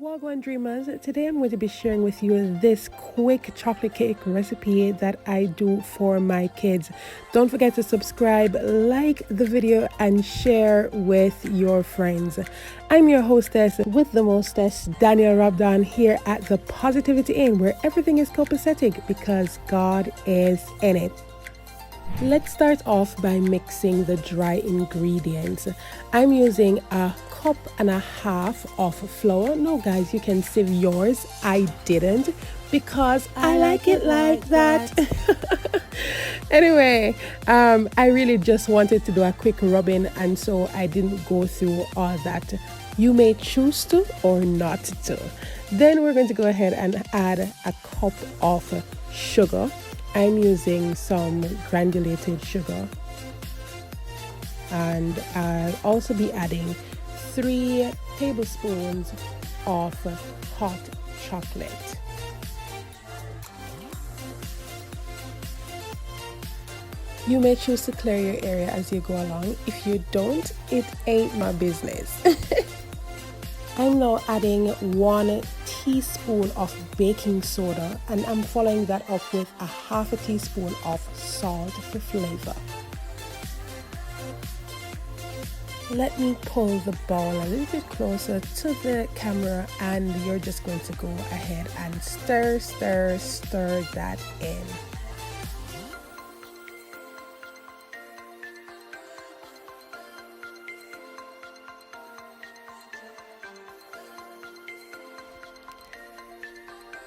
Wagwan Dreamers, today I'm going to be sharing with you this quick chocolate cake recipe that I do for my kids. Don't forget to subscribe, like the video and share with your friends. I'm your hostess with the mostess, Daniel Robdon, here at the Positivity Inn, where everything is copacetic because God is in it. Let's start off by mixing the dry ingredients. I'm using a cup and a half of flour. No guys, you can sieve yours. I didn't because I like it like that. Anyway, I really just wanted to do a quick rubbing, and so I didn't go through all that. You may choose to or not to. Then we're going to go ahead and add a cup of sugar. I'm using some granulated sugar, and I'll also be adding 3 tablespoons of hot chocolate. You may choose to clear your area as you go along. If you don't, it ain't my business. I'm now adding 1 teaspoon of baking soda, and I'm following that up with a half a teaspoon of salt for flavor. Let me pull the bowl a little bit closer to the camera, and you're just going to go ahead and stir that in.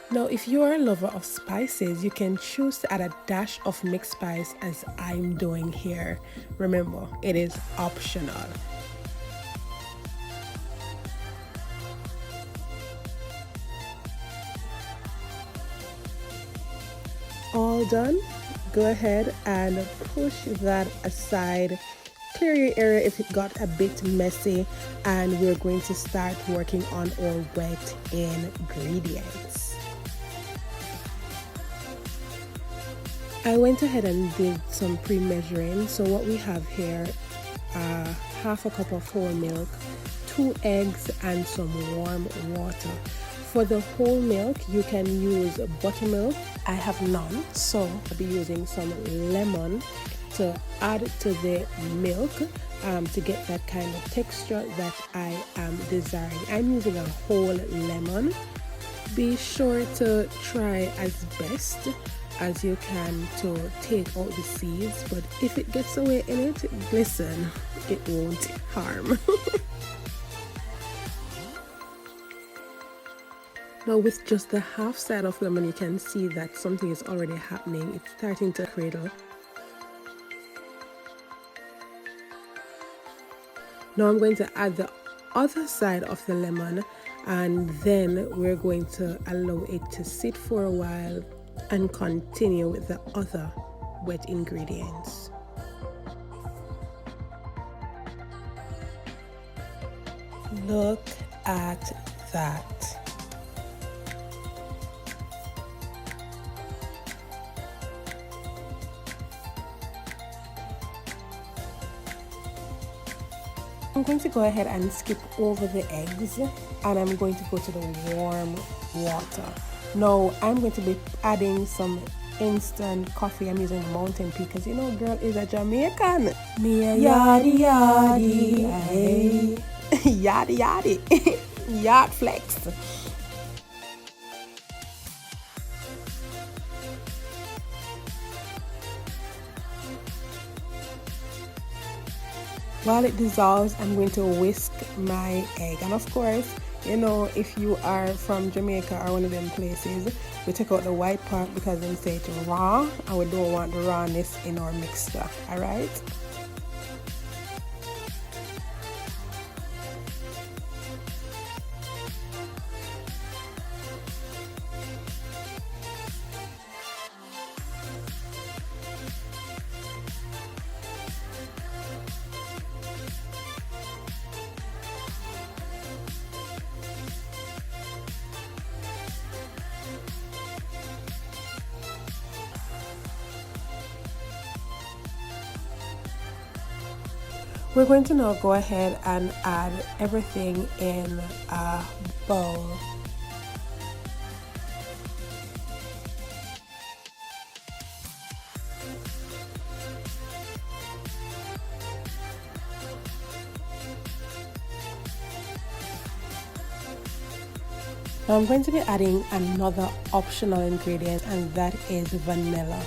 Now, if you are a lover of spices, you can choose to add a dash of mixed spice as I'm doing here. Remember, it is optional. All done? Go ahead and push that aside. Clear your area if it got a bit messy, and we're going to start working on our wet ingredients. I went ahead and did some pre-measuring. So what we have here, half a cup of whole milk, 2 eggs and some warm water. For the whole milk, you can use buttermilk. I have none, so I'll be using some lemon to add to the milk to get that kind of texture that I am desiring. I'm using a whole lemon. Be sure to try as best as you can to take out the seeds, but if it gets away in it, listen, it won't harm. Now with just the half side of lemon, you can see that something is already happening. It's starting to cradle. Now I'm going to add the other side of the lemon, and then we're going to allow it to sit for a while and continue with the other wet ingredients. Look at that. I'm going to go ahead and skip over the eggs, and I'm going to go to the warm water. Now I'm going to be adding some instant coffee. I'm using Mountain Peak because you know girl is a Jamaican. Me a yaddy yaddy, hey. Yaddy yaddy, yard flex. While it dissolves, I'm going to whisk my egg, and of course, you know, if you are from Jamaica or one of them places, we take out the white part because they say it's raw, and we don't want the rawness in our mixture. All right. We're going to now go ahead and add everything in a bowl. Now I'm going to be adding another optional ingredient, and that is vanilla.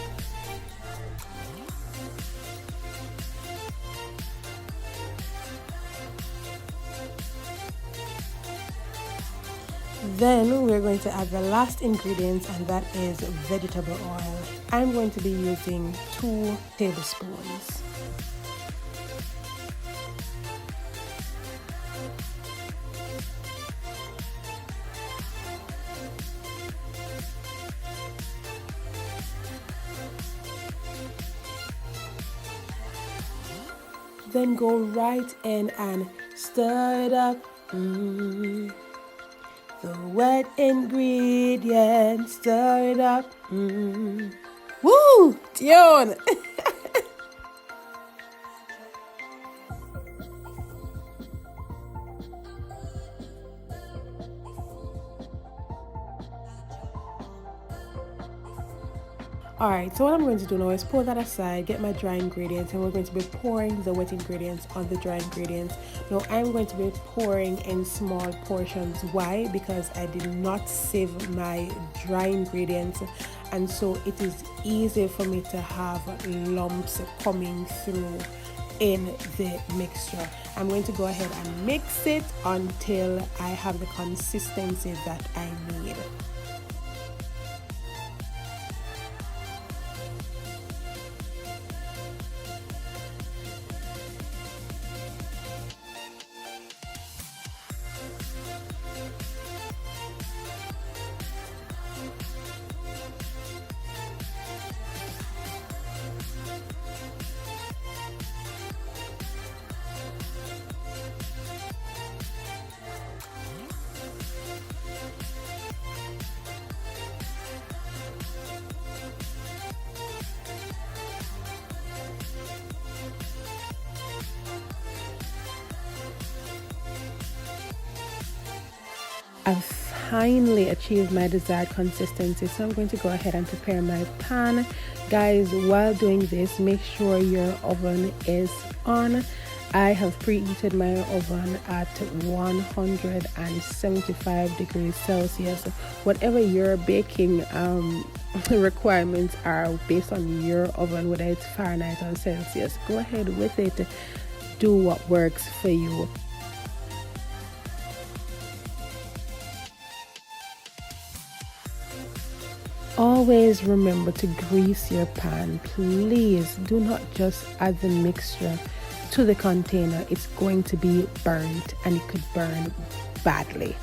Then we're going to add the last ingredient, and that is vegetable oil. I'm going to be using 2 tablespoons. Then go right in and stir it up. The wet ingredients, stir it up. Woo! Tune! Alright, so what I'm going to do now is pour that aside, get my dry ingredients, and we're going to be pouring the wet ingredients on the dry ingredients. Now I'm going to be pouring in small portions. Why? Because I did not sieve my dry ingredients, and so it is easy for me to have lumps coming through in the mixture. I'm going to go ahead and mix it until I have the consistency that I need. I've finally achieved my desired consistency, so I'm going to go ahead and prepare my pan. Guys, while doing this, make sure your oven is on. I have preheated my oven at 175 degrees Celsius. Whatever your baking requirements are based on your oven, whether it's Fahrenheit or Celsius, go ahead with it. Do what works for you. Always remember to grease your pan. Please do not just add the mixture to the container. It's going to be burnt, and it could burn badly.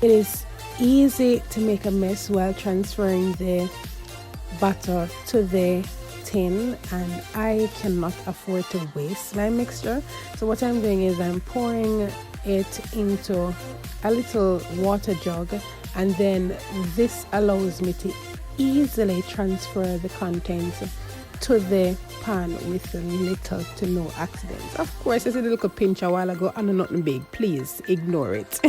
It is easy to make a mess while transferring the batter to the tin, and I cannot afford to waste my mixture. So what I'm doing is I'm pouring it into a little water jug, and then this allows me to easily transfer the contents to the pan with little to no accidents. Of course, I said a little pinch a while ago, and nothing big. Please ignore it.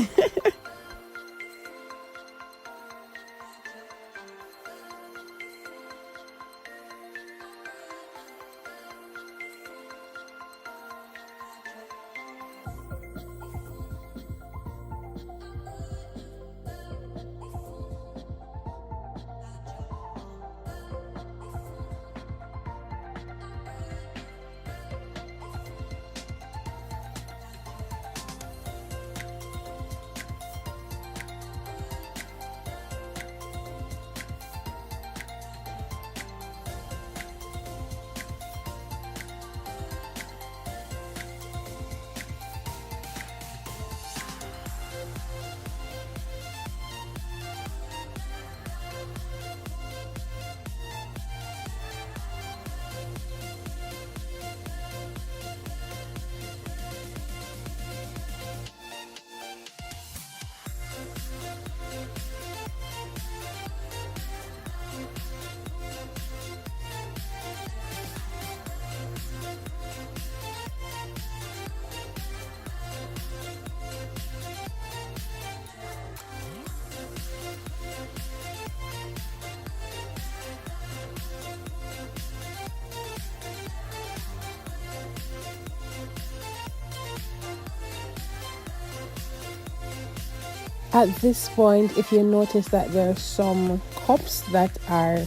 At this point, if you notice that there are some cups that are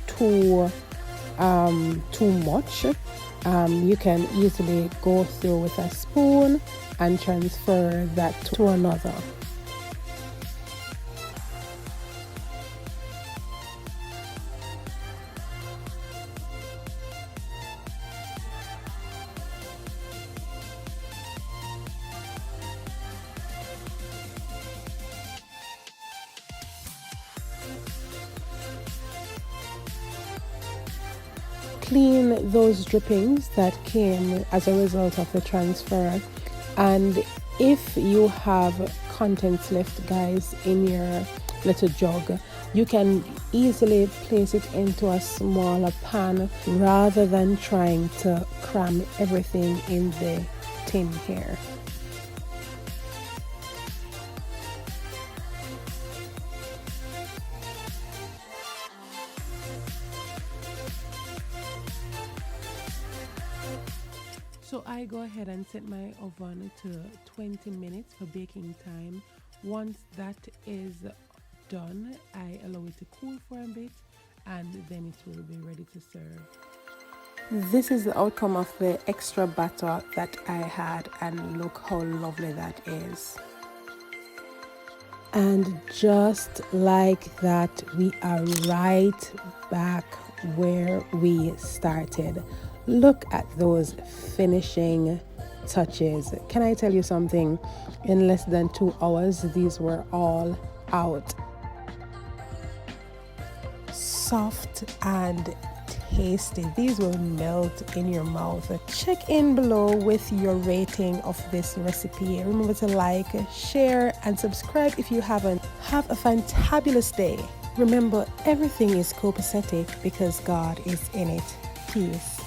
too much, you can easily go through with a spoon and transfer that to another. Clean those drippings that came as a result of the transfer, and if you have contents left, guys, in your little jug, you can easily place it into a smaller pan rather than trying to cram everything in the tin here. So I go ahead and set my oven to 20 minutes for baking time. Once that is done, I allow it to cool for a bit, and then it will be ready to serve. This is the outcome of the extra batter that I had, and look how lovely that is. And just like that, we are right back where we started. Look at those finishing touches. Can I tell you something? In less than 2 hours, these were all out. Soft and tasty. These will melt in your mouth. Check in below with your rating of this recipe. Remember to like, share, and subscribe if you haven't. Have a fantabulous day. Remember, everything is copacetic because God is in it. Peace.